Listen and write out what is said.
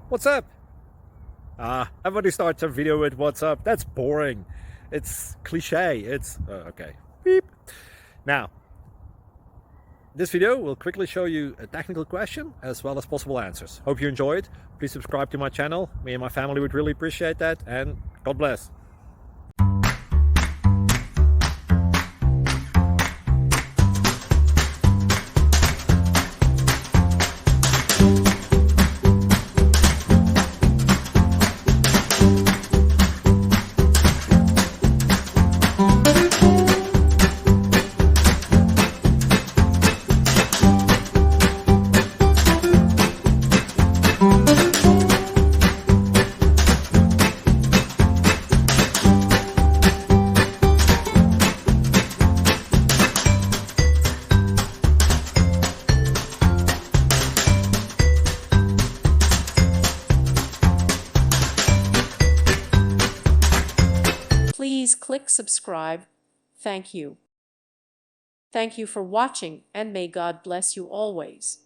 What's up? Everybody starts a video with what's up. That's boring. It's cliche. It's okay. Beep. Now, this video will quickly show you a technical question as well as possible answers. Hope you enjoy it. Please subscribe to my channel. Me and my family would really appreciate that, and God bless. Please click subscribe. Thank you. Thank you for watching, and may God bless you always.